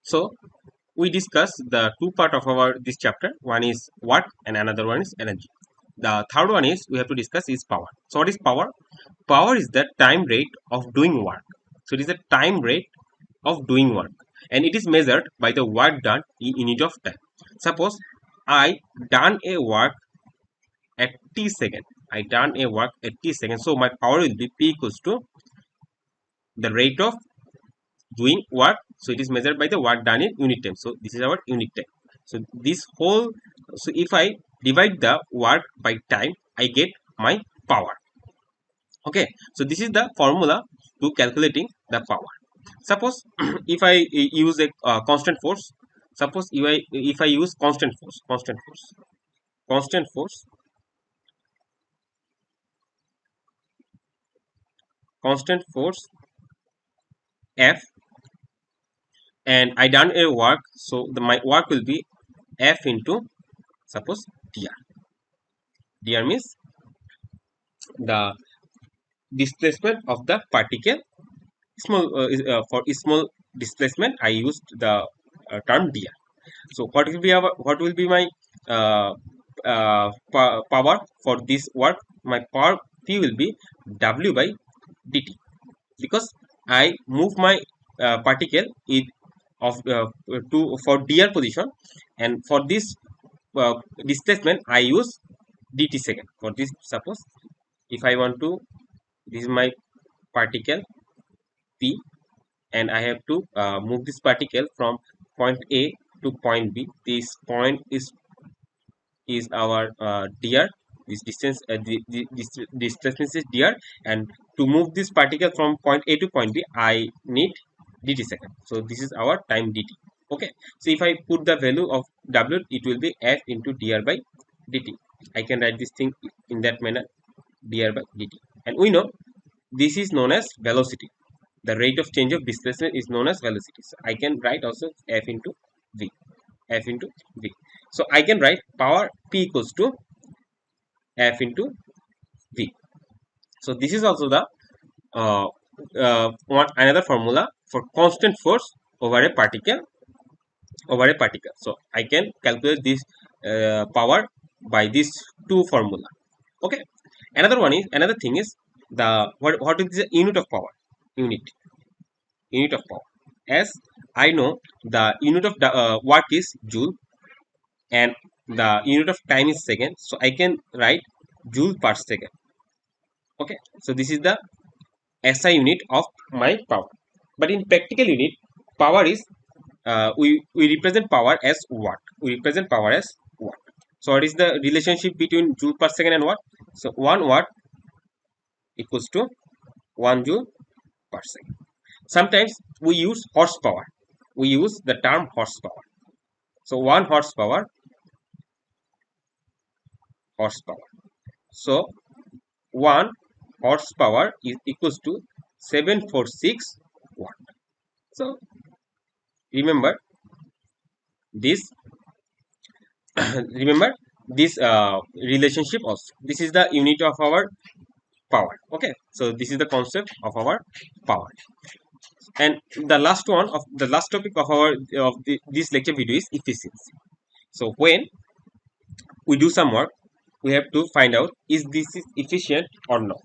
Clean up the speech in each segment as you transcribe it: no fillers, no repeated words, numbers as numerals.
So we discuss the two part of our this chapter. One is work and another one is energy. The third one is we have to discuss is power. So what is power? Power is the time rate of doing work. So it is the time rate of doing work, and it is measured by the work done in unit of time. Suppose I done a work at t-second. I done a work at t-second. So my power will be p equals to the rate of doing work. So it is measured by the work done in unit time. So this is our unit time. So this whole, so if I divide the work by time, I get my power. Okay, so this is the formula to calculating the power. Suppose if I use a constant force. Suppose if I use constant force constant force F, and I done a work. So my work will be F into, suppose, dr. Dr means the displacement of the particle. Small for small displacement, I used the term dr. So what will be my power for this work? My power P will be W by dt, because I move my particle in of to for dr position, and for this displacement I use dt second. For this, suppose if I want to, this is my particle P, and I have to move this particle from point A to point B. This point is our dr. This distance, this displacement is dr, and to move this particle from point A to point B, I need dt second. So this is our time dt. Okay, so if I put the value of w, it will be f into dr by dt. I can write this thing in that manner, dr by dt, and we know this is known as velocity. The rate of change of displacement is known as velocity. So I can write also f into v, f into v. So I can write power P equals to f into v. So this is also the one another formula for constant force over a particle. So I can calculate this power by these two formula. Okay, another thing is the what is the unit of power? Unit of power, as I know the unit of the work is joule, and the unit of time is second, so I can write joule per second. Okay, so this is the SI unit of my power. But in practical unit, power is we represent power as watt. So what is the relationship between joule per second and watt? So 1 watt equals to 1 joule per second. Sometimes we use horsepower. We use the term horsepower. So 1 horsepower. So 1 horsepower is equals to 746 watt. So remember this relationship also. This is the unit of our power. Okay, so this is the concept of our power. And the last topic of our this lecture video is efficiency. So when we do some work, we have to find out is this is efficient or not.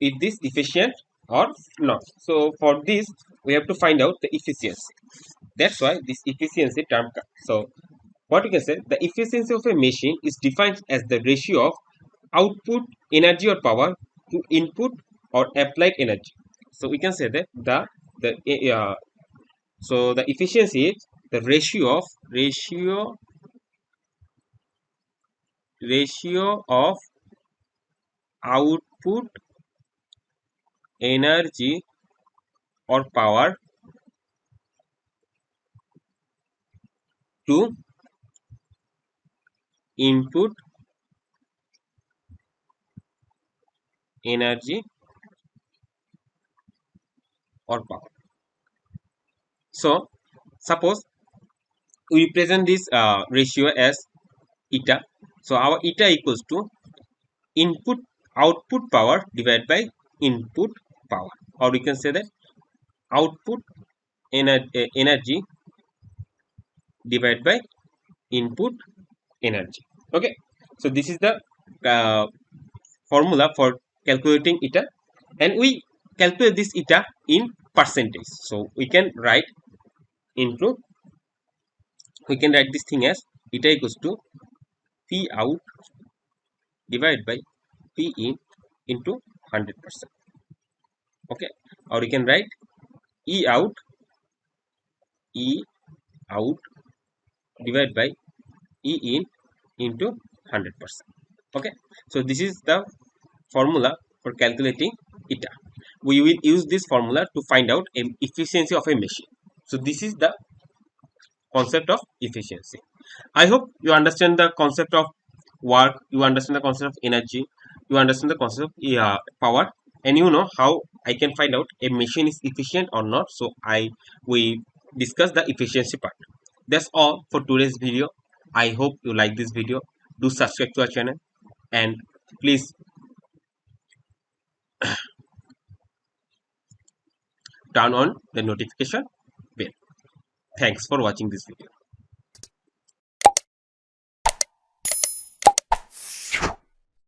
Is this efficient or not? So for this we have to find out the efficiency. That's why this efficiency term comes. So what we can say, the efficiency of a machine is defined as the ratio of output energy or power to input or applied energy. So we can say that the efficiency is the ratio of output energy or power to input energy or power. So suppose we represent this ratio as eta. So our eta equals to output power divided by input power, or we can say that output energy divided by input energy. Okay, so this is the uh, formula for calculating eta, and we calculate this eta in percentage. So we can write this thing as eta equals to P out divided by P in into 100%. Okay, or you can write E out divided by E in into 100%. Okay, so this is the formula for calculating eta. We will use this formula to find out efficiency of a machine. So this is the concept of efficiency. I hope you understand the concept of work, you understand the concept of energy, you understand the concept of power, and you know how I can find out a machine is efficient or not. So we discuss the efficiency part. That's all for today's video. I hope you like this video. Do subscribe to our channel, and please turn on the notification bell. Thanks for watching this video.